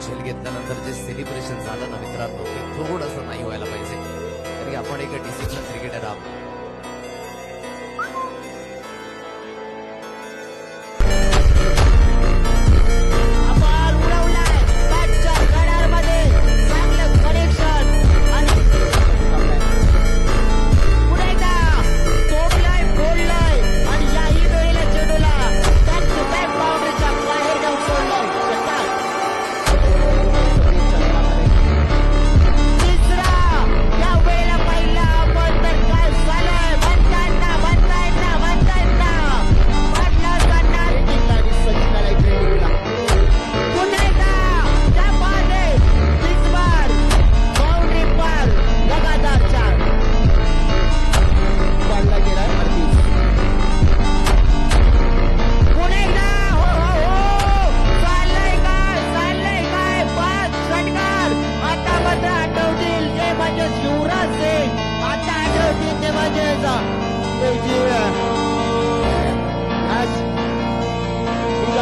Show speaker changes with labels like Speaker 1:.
Speaker 1: झेल घेतल्यानंतर जे सेलिब्रेशन झालं ना मित्रांनो ते थोडंसं नाही व्हायला पाहिजे, कारण की आपण एक डिसिप्लिन क्रिकेटर आहोत.
Speaker 2: युवराज सिंग आता आठवतील ते म्हणजे